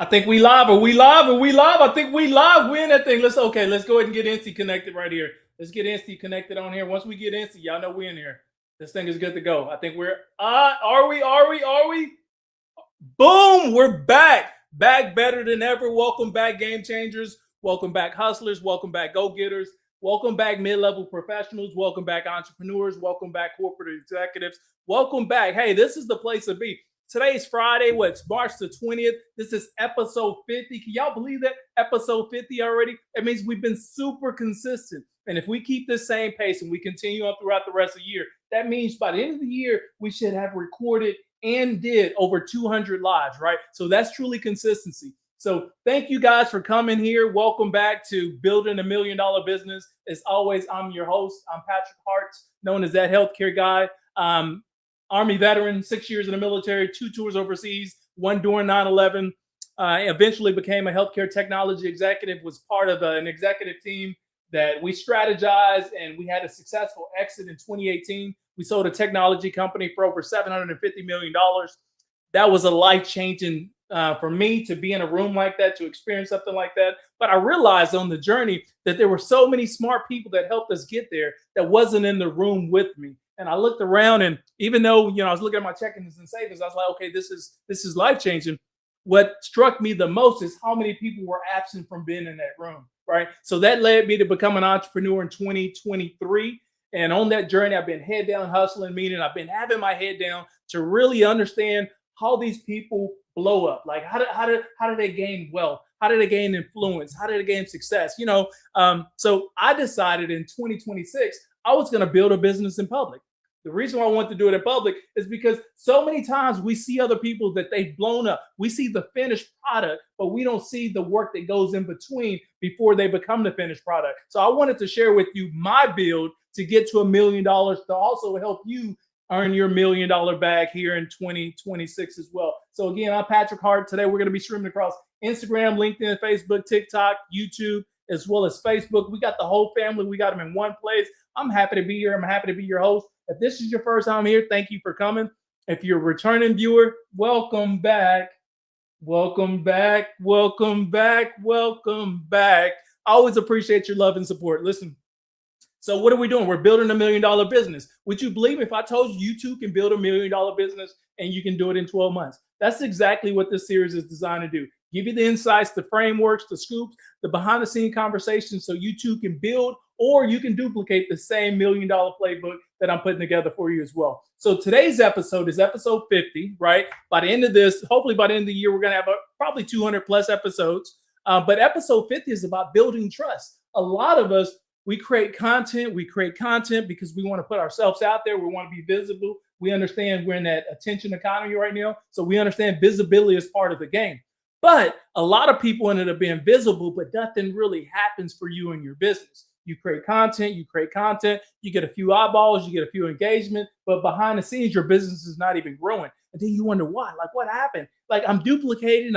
I think we live. Are we live? Are we live? I think we live. We in that thing. Let's go ahead and get Insta connected right here. Let's get Insta connected on here. Once we get Insta, y'all know we in here. This thing is good to go. I think we're are we? Boom! We're back. Back better than ever. Welcome back, game changers. Welcome back, hustlers. Welcome back, go-getters. Welcome back, mid-level professionals. Welcome back, entrepreneurs. Welcome back, corporate executives. Welcome back. Hey, this is the place to be. Today's Friday. What's March the 20th? This is episode 50. Can y'all believe that? Episode 50 already? It means we've been super consistent. And if we keep this same pace and we continue on throughout the rest of the year, that means by the end of the year, we should have recorded and did over 200 lives, right? So that's truly consistency. So thank you guys for coming here. Welcome back to Building $1 Million Business. As always, I'm your host. I'm Patrick Hart, known as that healthcare guy. Army veteran, 6 years in the military, 2 tours overseas, 1 during 9/11. Eventually became a healthcare technology executive, was part of an executive team that we strategized, and we had a successful exit in 2018. We sold a technology company for over $750 million. That was a life-changing for me to be in a room like that, to experience something like that. But I realized on the journey that there were so many smart people that helped us get there that wasn't in the room with me. And I looked around, and even though I was looking at my checkings and savings, I was like, okay, this is life-changing. What struck me the most is how many people were absent from being in that room, right? So that led me to become an entrepreneur in 2023. And on that journey, I've been head down hustling, meaning I've been having my head down to really understand how these people blow up. Like how do they gain wealth? How do they gain influence? How do they gain success? So I decided in 2026, I was going to build a business in public. The reason why I want to do it in public is because so many times we see other people that they've blown up. We see the finished product, but we don't see the work that goes in between before they become the finished product. So I wanted to share with you my build to get to $1 million, to also help you earn your $1 million bag here in 2026 as well. So again, I'm Patrick Hart. Today we're going to be streaming across Instagram, LinkedIn, Facebook, TikTok, YouTube, as well as Facebook. We got the whole family. We got them in one place. I'm happy to be here. I'm happy to be your host. If this is your first time here, thank you for coming. If you're a returning viewer, welcome back. Welcome back. Welcome back. Welcome back. I always appreciate your love and support. Listen, so what are we doing? We're building $1 million business. Would you believe if I told you you too can build $1 million business and you can do it in 12 months? That's exactly what this series is designed to do. Give you the insights, the frameworks, the scoops, the behind the scene conversations so you too can build, or you can duplicate the same $1 million playbook that I'm putting together for you as well. So today's episode is episode 50, right? By the end of this, hopefully by the end of the year, we're going to have probably 200 plus episodes. But episode 50 is about building trust. A lot of us, we create content because we want to put ourselves out there. We want to be visible. We understand we're in that attention economy right now. So we understand visibility is part of the game. But a lot of people ended up being visible, but nothing really happens for you in your business. You create content, you get a few eyeballs, you get a few engagement, but behind the scenes, your business is not even growing. And then you wonder why, like what happened? Like I'm duplicating,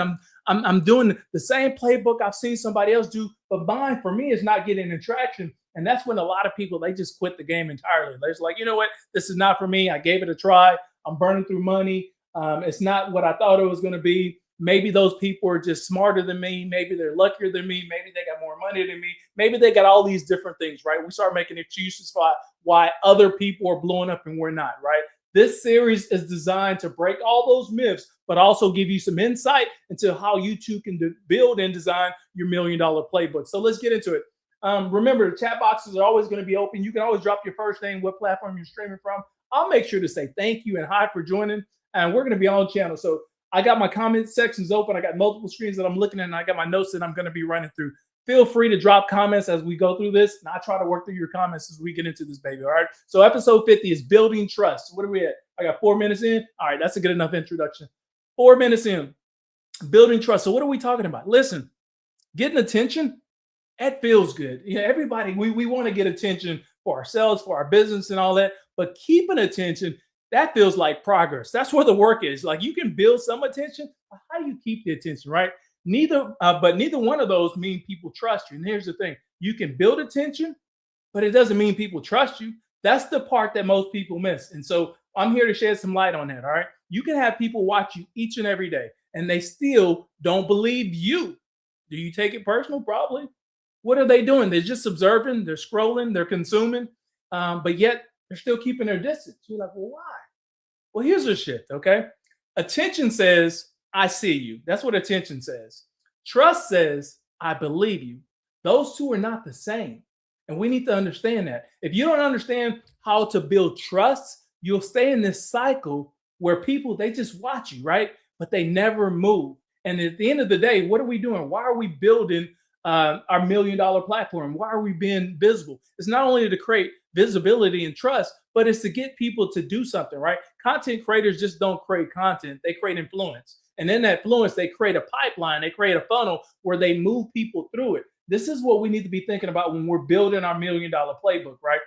I'm doing the same playbook I've seen somebody else do, but mine for me is not getting any traction. And that's when a lot of people, they just quit the game entirely. They're just like, you know what? This is not for me. I gave it a try. I'm burning through money. It's not what I thought it was going to be. Maybe those people are just smarter than me. Maybe they're luckier than me. Maybe they got more money than me. Maybe they got all these different things, right? We start making excuses for why other people are blowing up and we're not, right? This series is designed to break all those myths, but also give you some insight into how you too can build and design your $1 million playbook. So let's get into it. Remember, the chat boxes are always going to be open. You can always drop your first name, what platform you're streaming from. I'll make sure to say thank you and hi for joining. And we're going to be on channel. So I got my comment sections open. I got multiple screens that I'm looking at, and I got my notes that I'm going to be running through. Feel free to drop comments as we go through this, and I try to work through your comments as we get into this, baby. All right. So episode 50 is building trust. What are we at? I got 4 minutes in. All right, that's a good enough introduction. 4 minutes in, building trust. So what are we talking about? Listen, getting attention. That feels good. Everybody, we want to get attention for ourselves, for our business, and all that. But keeping attention, that feels like progress. That's where the work is. Like you can build some attention, but how do you keep the attention, right? But neither one of those mean people trust you. And here's the thing: you can build attention, but it doesn't mean people trust you. That's the part that most people miss. And so I'm here to shed some light on that. All right. You can have people watch you each and every day and they still don't believe you. Do you take it personal? Probably. What are they doing? They're just observing, they're scrolling, they're consuming, but yet they're still keeping their distance. You're like, well, why? Well, here's the shift, okay? Attention says, I see you. That's what attention says. Trust says, I believe you. Those two are not the same. And we need to understand that. If you don't understand how to build trust, you'll stay in this cycle where people, they just watch you, right? But they never move. And at the end of the day, what are we doing? Why are we building our $1 million platform? Why are we being visible? It's not only to create visibility and trust, but it's to get people to do something, right? Content creators just don't create content, they create influence. And in that influence, they create a pipeline, they create a funnel where they move people through it. This is what we need to be thinking about when we're building our $1 million playbook, right?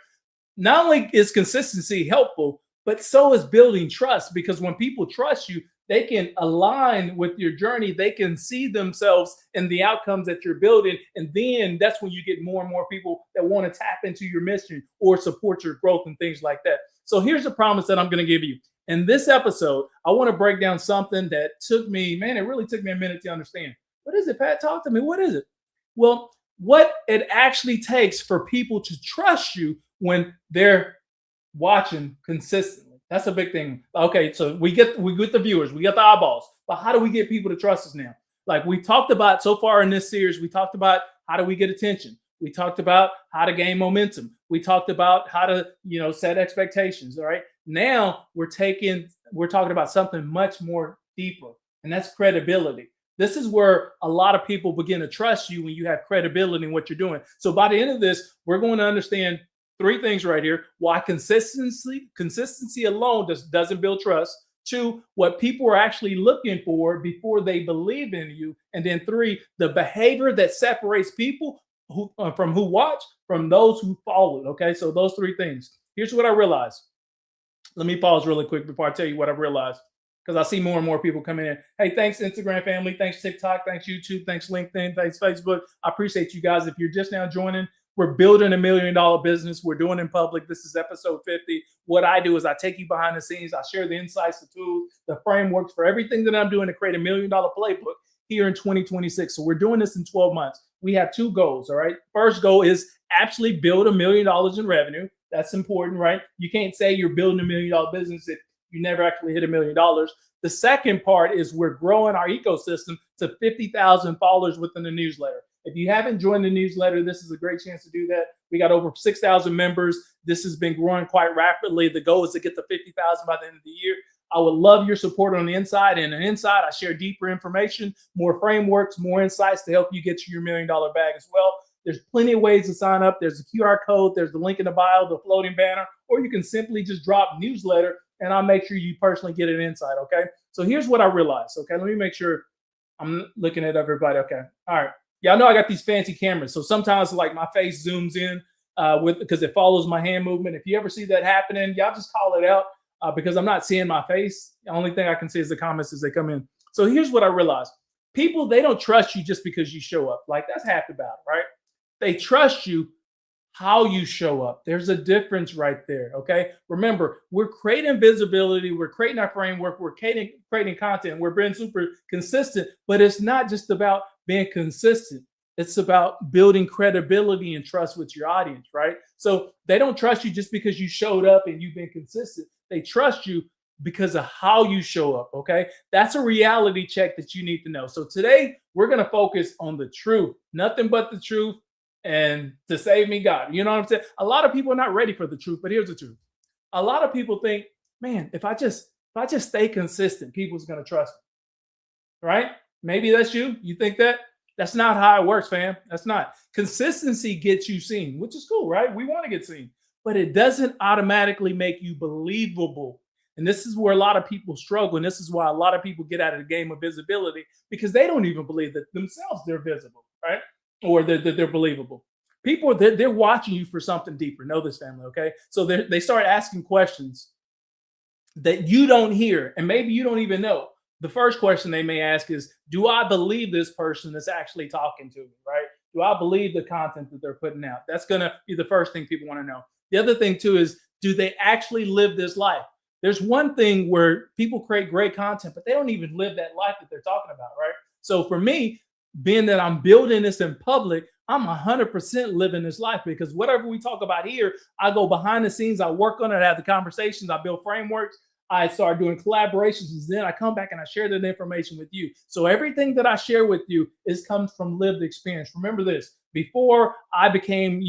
Not only is consistency helpful, but so is building trust, because when people trust you, they can align with your journey. They can see themselves in the outcomes that you're building. And then that's when you get more and more people that want to tap into your mission or support your growth and things like that. So here's a promise that I'm going to give you. In this episode, I want to break down something that took me, man, it really took me a minute to understand. What is it, Pat? Talk to me. What is it? Well, what it actually takes for people to trust you when they're watching consistently. That's a big thing. Okay, so we get the viewers, we get the eyeballs, but how do we get people to trust us now? Like we talked about so far in this series, we talked about how do we get attention. We talked about how to gain momentum. We talked about how to, set expectations. All right. Now we're talking about something much more deeper, and that's credibility. This is where a lot of people begin to trust you when you have credibility in what you're doing. So by the end of this, we're going to understand three things right here: why consistency alone doesn't build trust. Two, what people are actually looking for before they believe in you. And then three, the behavior that separates people who watch from those who follow. Okay, so those three things. Here's what I realized. Let me pause really quick before I tell you what I realized, because I see more and more people coming in. Hey, thanks Instagram family, thanks TikTok, thanks YouTube, thanks LinkedIn, thanks Facebook. I appreciate you guys. If you're just now joining, we're building a $1 million business. We're doing it in public. This is episode 50. What I do is I take you behind the scenes. I share the insights, the tools, the frameworks for everything that I'm doing to create a $1 million playbook here in 2026. So we're doing this in 12 months. We have two goals, all right? First goal is actually build $1 million in revenue. That's important, right? You can't say you're building $1 million business if you never actually hit $1 million. The second part is we're growing our ecosystem to 50,000 followers within the newsletter. If you haven't joined the newsletter, this is a great chance to do that. We got over 6,000 members. This has been growing quite rapidly. The goal is to get to 50,000 by the end of the year. I would love your support on the inside. And on the inside, I share deeper information, more frameworks, more insights to help you get to your $1 million bag as well. There's plenty of ways to sign up. There's a QR code. There's the link in the bio, the floating banner, or you can simply just drop newsletter and I'll make sure you personally get an insight. Okay. So here's what I realized. Okay. Let me make sure I'm looking at everybody. Okay. All right. Y'all know I got these fancy cameras. So sometimes like my face zooms in because it follows my hand movement. If you ever see that happening, y'all just call it out because I'm not seeing my face. The only thing I can see is the comments as they come in. So here's what I realized. People, they don't trust you just because you show up. Like that's half the battle, right? They trust you how you show up. There's a difference right there. Okay. Remember, we're creating visibility. We're creating our framework. We're creating content. We're being super consistent, but it's not just about being consistent. It's about building credibility and trust with your audience, right? So they don't trust you just because you showed up and you've been consistent. They trust you because of how you show up. Okay. That's a reality check that you need to know. So today we're going to focus on the truth, nothing but the truth. And to save me, God, you know what I'm saying? A lot of people are not ready for the truth, but here's the truth. A lot of people think, man, if I just stay consistent, people's going to trust me, right? Maybe that's you. You think that? That's not how it works, fam. That's not. Consistency gets you seen, which is cool, right? We want to get seen, but it doesn't automatically make you believable. And this is where a lot of people struggle. And this is why a lot of people get out of the game of visibility because they don't even believe that themselves they're visible, right? Or they're believable. People, they're watching you for something deeper. Know this, family, okay? So they start asking questions that you don't hear, and maybe you don't even know. The first question they may ask is, do I believe this person that's actually talking to me, right? Do I believe the content that they're putting out? That's going to be the first thing people want to know. The other thing, too, is do they actually live this life? there's one thing where people create great content, but they don't even live that life that they're talking about, right? So for me, being that I'm building this in public, I'm 100% living this life, because whatever we talk about here, I go behind the scenes, I work on it, I have the conversations, I build frameworks, I start doing collaborations, and then I come back and I share that information with you. So everything that I share with you comes from lived experience. Remember this: before I became,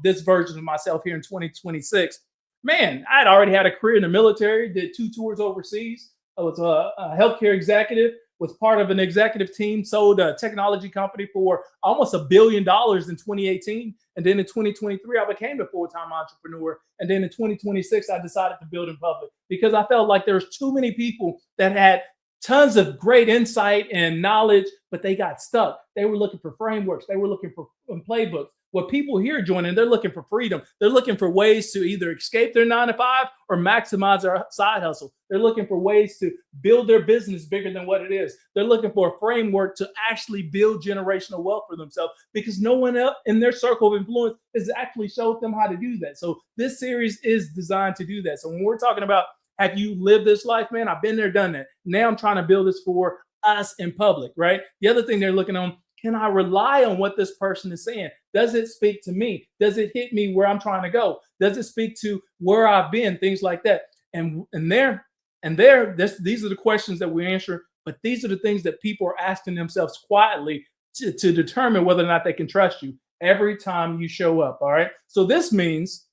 this version of myself here in 2026, man, I'd already had a career in the military, did 2 tours overseas. I was a healthcare executive, was part of an executive team, sold a technology company for almost $1 billion in 2018. And then in 2023, I became a full-time entrepreneur. And then in 2026, I decided to build in public, because I felt like there was too many people that had tons of great insight and knowledge, but they got stuck. They were looking for frameworks. They were looking for playbooks. What people here joining, they're looking for freedom. They're looking for ways to either escape their 9 to 5 or maximize their side hustle. They're looking for ways to build their business bigger than what it is. They're looking for a framework to actually build generational wealth for themselves, because no one else in their circle of influence has actually showed them how to do that. So this series is designed to do that. So when we're talking about, have you lived this life, man? I've been there, done that. Now I'm trying to build this for us in public, right? The other thing they're looking on, can I rely on what this person is saying? Does it speak to me? Does it hit me where I'm trying to go? Does it speak to where I've been? Things like that. And these are the questions that we answer, but these are the things that people are asking themselves quietly to determine whether or not they can trust you every time you show up. All right. So this means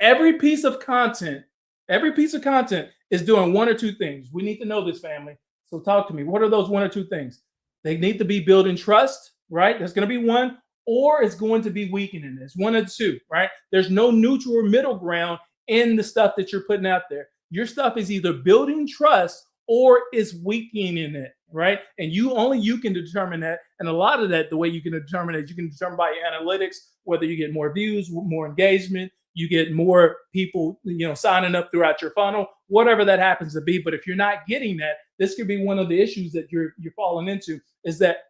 every piece of content is doing one or two things. We need to know this, family. So talk to me. What are those one or two things? They need to be building trust, right? There's going to be one, or it's going to be weakening this. One of the two, right? There's no neutral or middle ground in the stuff that you're putting out there. Your stuff is either building trust or is weakening it, right? And only you can determine that. And a lot of that, the way you can determine it, you can determine by your analytics, whether you get more views, more engagement, you get more people, signing up throughout your funnel, whatever that happens to be. But if you're not getting that, this could be one of the issues that you're falling into, is that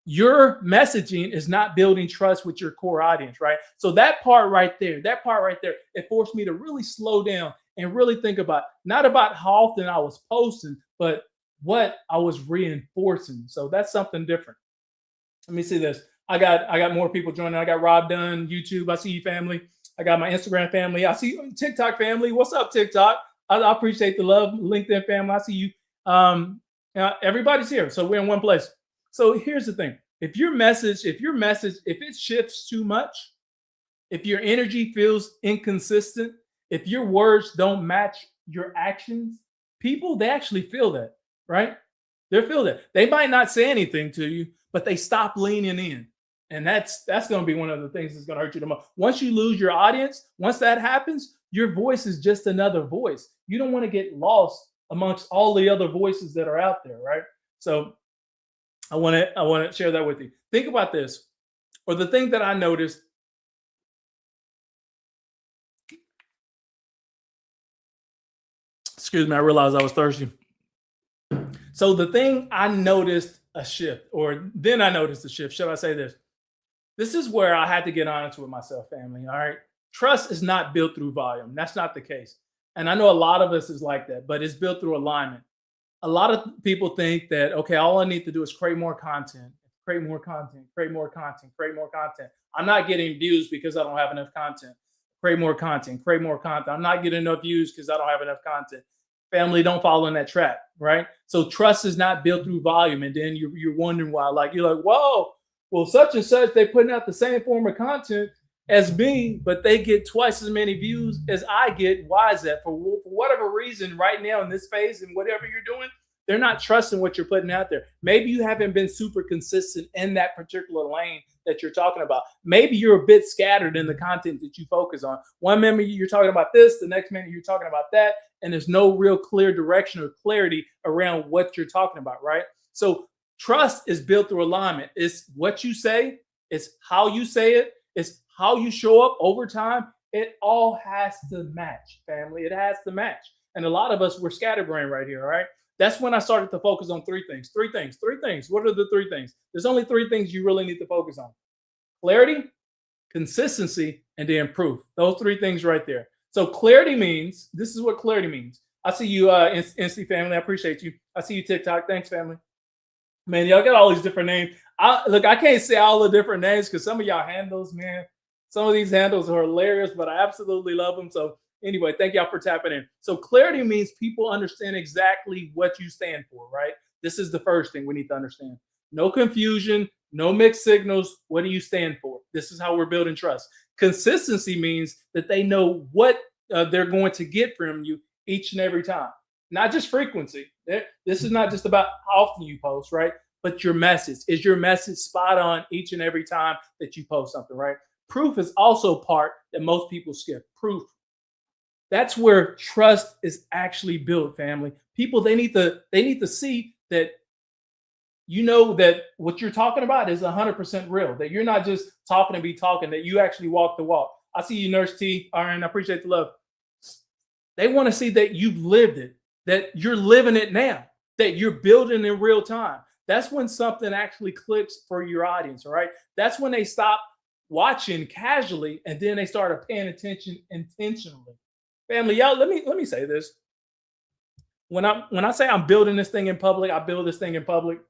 your messaging is not building trust with your core audience, right? So that part right there, it forced me to really slow down and really think about, not about how often I was posting, but what I was reinforcing. So that's something different. Let me see this. I got more people joining. I got Rob Dunn, YouTube. I see you, family. I got my Instagram family. I see you, TikTok family. What's up, TikTok? I appreciate the love. LinkedIn family. I see you. Everybody's here. So we're in one place. So here's the thing. If your message, if it shifts too much, if your energy feels inconsistent, if your words don't match your actions, people, they actually feel that, right? They feel that. They might not say anything to you, but they stop leaning in. And that's going to be one of the things that's going to hurt you the most. Once you lose your audience, once that happens, your voice is just another voice. You don't want to get lost amongst all the other voices that are out there, right? So I want to share that with you. Think about this, or the thing that I noticed. Excuse me, I realized I was thirsty. So the thing I noticed a shift, or then I noticed a shift. Should I say this? This is where I had to get honest with myself, family. All right. Trust is not built through volume. That's not the case. And I know a lot of us is like that, but it's built through alignment. A lot of people think that, okay, all I need to do is create more content, create more content, create more content, create more content. I'm not getting views because I don't have enough content. Create more content, create more content. I'm not getting enough views because I don't have enough content. Family, don't fall in that trap, right? So trust is not built through volume. And then you're wondering why, you're like, whoa, well, such and such, they're putting out the same form of content as me, but they get twice as many views as I get. Why is that? For whatever reason, right now in this phase and whatever you're doing, they're not trusting what you're putting out there. Maybe you haven't been super consistent in that particular lane that you're talking about. Maybe you're a bit scattered in the content that you focus on. One minute you're talking about this, the next minute you're talking about that, and there's no real clear direction or clarity around what you're talking about, right? So trust is built through alignment. It's what you say, it's how you say it, it's how you show up over time. It all has to match, family. It has to match. And a lot of us, we're scatterbrained right here, all right? That's when I started to focus on three things. What are the three things? There's only three things you really need to focus on: clarity, consistency, and then proof. Those three things right there. So clarity means, this is what clarity means. I see you, Insta family. I appreciate you. I see you, TikTok. Thanks, family. Man, y'all got all these different names. Look, I can't say all the different names because some of y'all handles, man, some of these handles are hilarious, but I absolutely love them. So anyway, thank y'all for tapping in. So clarity means people understand exactly what you stand for, right? This is the first thing we need to understand. No confusion, no mixed signals. What do you stand for? This is how we're building trust. Consistency means that they know what they're going to get from you each and every time, not just frequency. This is not just about how often you post, right? But your message. Is your message spot on each and every time that you post something, right? Proof is also part that most people skip. Proof. That's where trust is actually built, family. People, they need to see that you know that what you're talking about is 100% real, that you're not just talking to be talking, that you actually walk the walk. I see you, Nurse T. Aaron, I appreciate the love. They want to see that you've lived it, that you're living it now, that you're building in real time. That's when something actually clicks for your audience, all right? That's when they stop watching casually and then they start paying attention intentionally. Family, y'all, let me say this. When I say I'm building this thing in public, I build this thing in public.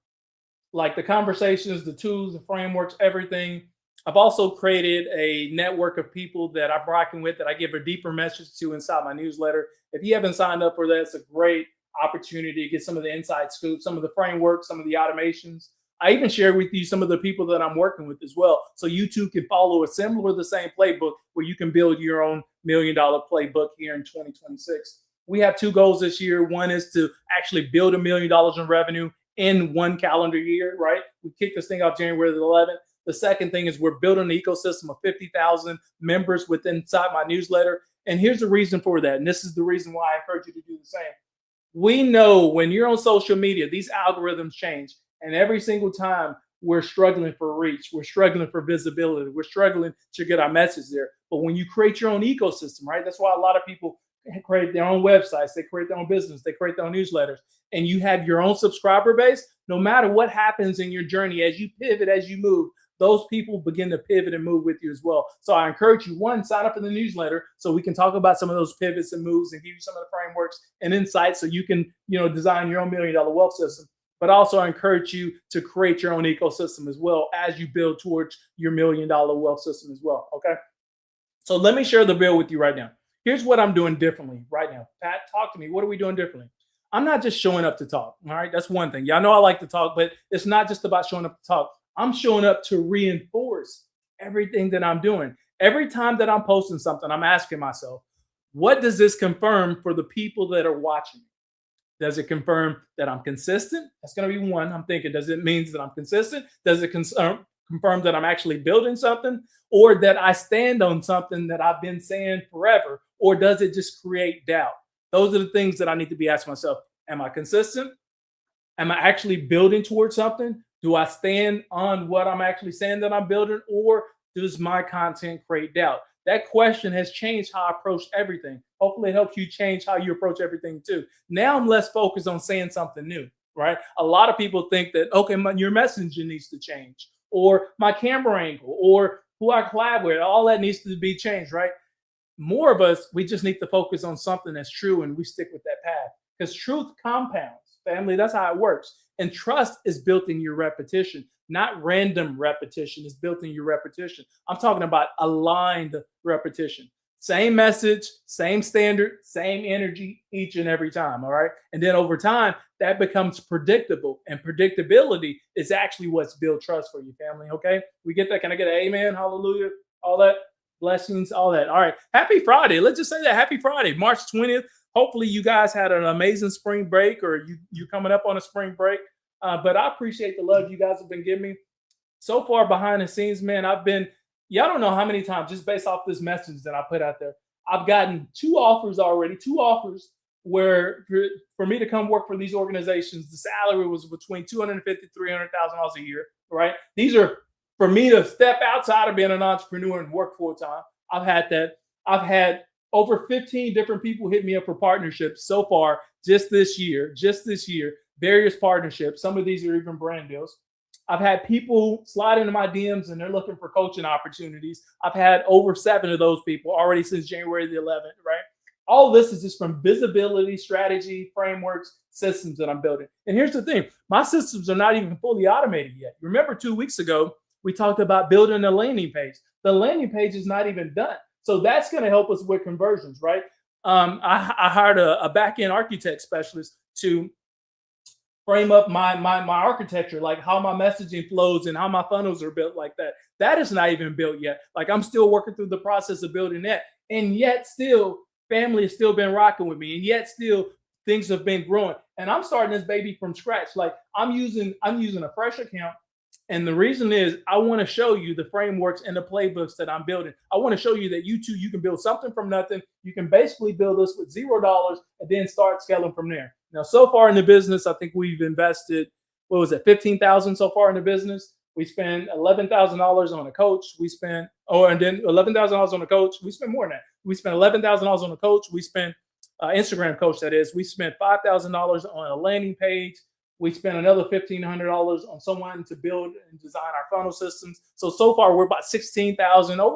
Like the conversations, the tools, the frameworks, everything. I've also created a network of people that I'm rocking with that I give a deeper message to inside my newsletter. If you haven't signed up for that, it's a great opportunity to get some of the inside scoop, some of the frameworks, some of the automations. I even share with you some of the people that I'm working with as well. So you too can follow a similar, the same playbook where you can build your own $1 million playbook here in 2026. We have two goals this year. One is to actually build $1 million in revenue in one calendar year, right? We kicked this thing off January the 11th. The second thing is we're building an ecosystem of 50,000 members within inside my newsletter. And here's the reason for that. And this is the reason why I encourage you to do the same. We know when you're on social media, these algorithms change. And every single time we're struggling for reach, we're struggling for visibility, we're struggling to get our message there. But when you create your own ecosystem, right? That's why a lot of people create their own websites, they create their own business, they create their own newsletters, and you have your own subscriber base. No matter what happens in your journey, as you pivot, as you move, those people begin to pivot and move with you as well. So I encourage you, one, sign up for the newsletter so we can talk about some of those pivots and moves and give you some of the frameworks and insights so you can, design your own $1 million wealth system. But also I encourage you to create your own ecosystem as well as you build towards your $1 million wealth system as well. Okay. So let me share the bill with you right now. Here's what I'm doing differently right now. Pat, talk to me. What are we doing differently? I'm not just showing up to talk. All right. That's one thing. Y'all know I like to talk, but it's not just about showing up to talk. I'm showing up to reinforce everything that I'm doing. Every time that I'm posting something, I'm asking myself, what does this confirm for the people that are watching? Does it confirm that I'm consistent? That's going to be one. I'm thinking, does it mean that I'm consistent? Does it confirm that I'm actually building something, or that I stand on something that I've been saying forever? Or does it just create doubt? Those are the things that I need to be asking myself. Am I consistent? Am I actually building towards something? Do I stand on what I'm actually saying that I'm building, or does my content create doubt? That question has changed how I approach everything. Hopefully it helps you change how you approach everything too. Now I'm less focused on saying something new, right? A lot of people think that, okay, your messaging needs to change, or my camera angle, or who I collab with, all that needs to be changed, right? More of us, we just need to focus on something that's true and we stick with that path, because truth compounds, family. That's how it works. And trust is built in your repetition, not random repetition. It's built in your repetition. I'm talking about aligned repetition. Same message, same standard, same energy each and every time. All right. And then over time, that becomes predictable. And predictability is actually what's built trust for you, family. Okay. We get that. Can I get an amen? Hallelujah. All that. Blessings, all that. All right. Happy Friday. Let's just say that. Happy Friday, March 20th. Hopefully you guys had an amazing spring break, or you're coming up on a spring break. But I appreciate the love you guys have been giving me so far behind the scenes, man. Y'all don't know how many times, just based off this message that I put out there, I've gotten two offers already, where for me to come work for these organizations, the salary was between $250,000 to $300,000 a year, right? These are for me to step outside of being an entrepreneur and work full time. I've had that. I've had over 15 different people hit me up for partnerships so far just this year, various partnerships. Some of these are even brand deals. I've had people slide into my DMs and they're looking for coaching opportunities. I've had over 7 of those people already since January the 11th, right? All this is just from visibility, strategy, frameworks, systems that I'm building. And here's the thing, my systems are not even fully automated yet. Remember 2 weeks ago, we talked about building a landing page. The landing page is not even done. So that's going to help us with conversions, right? I hired a back-end architect specialist to frame up my architecture, like how my messaging flows and how my funnels are built like that. That is not even built yet. Like I'm still working through the process of building that. And yet still, family has still been rocking with me. And yet still things have been growing. And I'm starting this baby from scratch. Like I'm using a fresh account. And the reason is I want to show you the frameworks and the playbooks that I'm building. I want to show you that you too, you can build something from nothing. You can basically build this with $0 and then start scaling from there. Now, so far in the business, I think we've invested, what was it, 15,000 so far in the business. We spent $11,000 on a coach. We spent, and then $11,000 on a coach. We spent more than that. We spent $11,000 on a coach. We spent Instagram coach, that is. We spent $5,000 on a landing page. We spent another $1,500 on someone to build and design our funnel systems. So far we're about over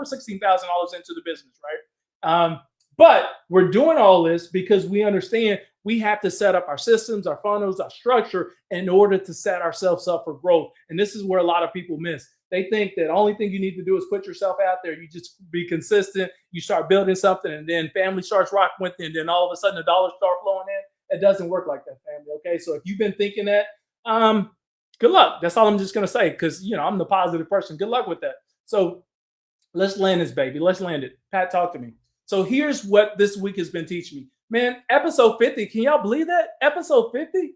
$16,000 into the business, right? But we're doing all this because we understand we have to set up our systems, our funnels, our structure in order to set ourselves up for growth. And this is where a lot of people miss. They think that the only thing you need to do is put yourself out there. You just be consistent. You start building something, and then family starts rocking with you, and then all of a sudden the dollars start flowing in. It doesn't work like that, family. Okay, so if you've been thinking that, good luck. That's all I'm just gonna say, because I'm the positive person. Good luck with that. So let's land this baby. Let's land it. Pat, talk to me. So here's what this week has been teaching me. Man, episode 50. Can y'all believe that? Episode 50?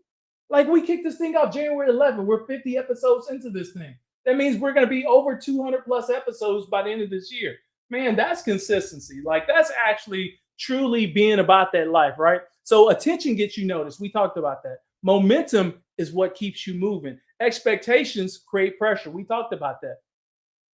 Like we kicked this thing off January 11th. We're 50 episodes into this thing. That means we're going to be over 200 plus episodes by the end of this year. Man, that's consistency. Like that's actually truly being about that life, right? So attention gets you noticed. We talked about that. Momentum is what keeps you moving. Expectations create pressure. We talked about that.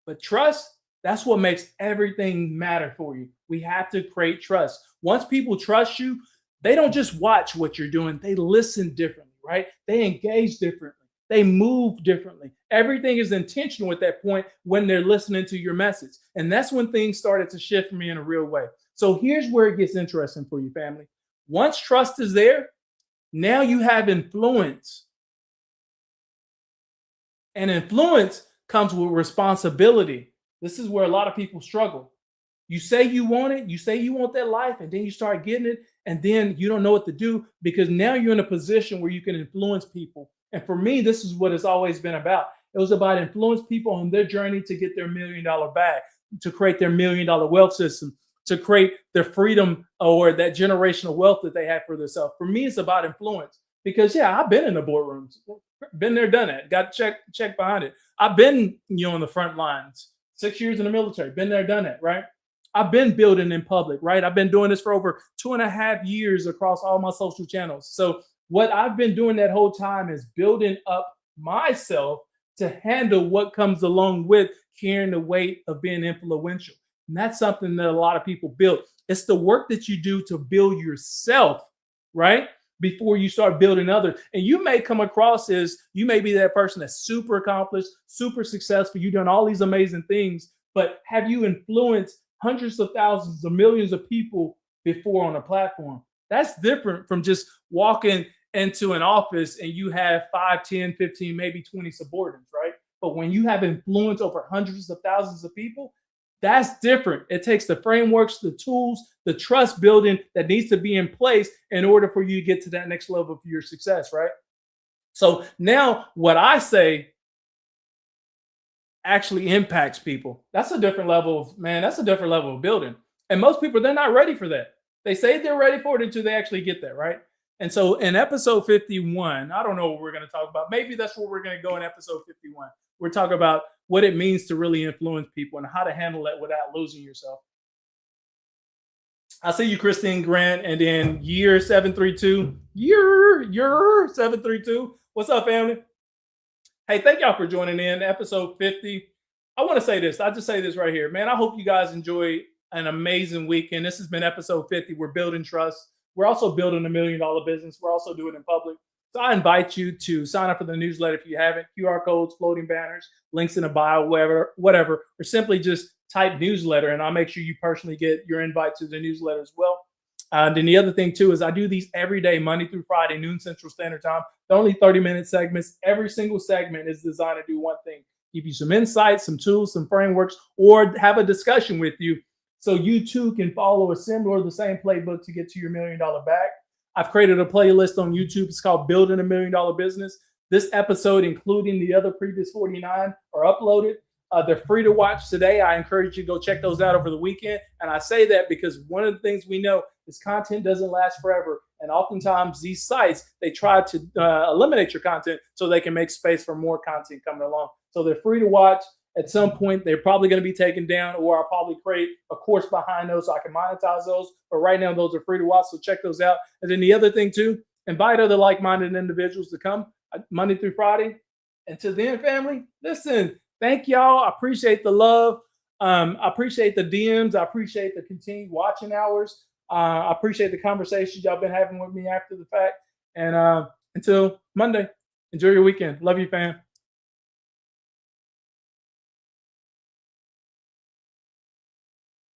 But trust, that's what makes everything matter for you. We have to create trust. Once people trust you, they don't just watch what you're doing. They listen differently, right? They engage differently. They move differently. Everything is intentional at that point when they're listening to your message. And that's when things started to shift for me in a real way. So here's where it gets interesting for you, family. Once trust is there, now you have influence. And influence comes with responsibility. This is where a lot of people struggle. You say you want it, you say you want that life, and then you start getting it, and then you don't know what to do because now you're in a position where you can influence people. And for me, this is what it's always been about. It was about influence people on their journey to get their $1 million bag, to create their $1 million wealth system, to create their freedom or that generational wealth that they have for themselves. For me, it's about influence because, yeah, I've been in the boardrooms, been there, done that, got check behind it. I've been, on the front lines, 6 years in the military, been there, done that, right? I've been building in public, right? I've been doing this for over 2.5 years across all my social channels. So what I've been doing that whole time is building up myself to handle what comes along with carrying the weight of being influential. And that's something that a lot of people build. It's the work that you do to build yourself, right? Before you start building others. And you may come across as, you may be that person that's super accomplished, super successful. You've done all these amazing things, but have you influenced hundreds of thousands or millions of people before on a platform? That's different from just walking into an office and you have 5, 10, 15, maybe 20 subordinates, right? But when you have influence over hundreds of thousands of people, that's different. It takes the frameworks, the tools, the trust building that needs to be in place in order for you to get to that next level of your success, right? So now what I say actually impacts people. That's a different level of, that's a different level of building. And most people, they're not ready for that. They say they're ready for it until they actually get there, right? And so in episode 51, I don't know what we're going to talk about. Maybe that's where we're going to go in episode 51. We're talking about what it means to really influence people and how to handle that without losing yourself. I see you, Christine Grant, and then year 732. Year 732. What's up, family? Hey, thank y'all for joining in episode 50. I want to say this. I'll just say this right here, man. I hope you guys enjoy an amazing weekend. This has been episode 50. We're building trust. We're also building $1 million business. We're also doing it in public. So I invite you to sign up for the newsletter if you haven't. QR codes, floating banners, links in the bio, whatever, or simply just type newsletter, and I'll make sure you personally get your invite to the newsletter as well. Then the other thing too is I do these every day, Monday through Friday, noon Central Standard Time. They're only 30-minute segments. Every single segment is designed to do one thing: give you some insights, some tools, some frameworks, or have a discussion with you so you too can follow a similar, the same playbook to get to your $1 million bag. I've created a playlist on YouTube. It's called Building a $1 Million Business. This episode, including the other previous 49, are uploaded. They're free to watch today. I encourage you to go check those out over the weekend. And I say that because one of the things we know is content doesn't last forever. And oftentimes these sites, they try to eliminate your content so they can make space for more content coming along. So they're free to watch. At some point, they're probably going to be taken down, or I'll probably create a course behind those so I can monetize those. But right now, those are free to watch. So check those out. And then the other thing too, invite other like-minded individuals to come Monday through Friday. And to then, family, listen, thank y'all. I appreciate the love. I appreciate the DMs. I appreciate the continued watching hours. I appreciate the conversations y'all been having with me after the fact. And until Monday, enjoy your weekend. Love you, fam.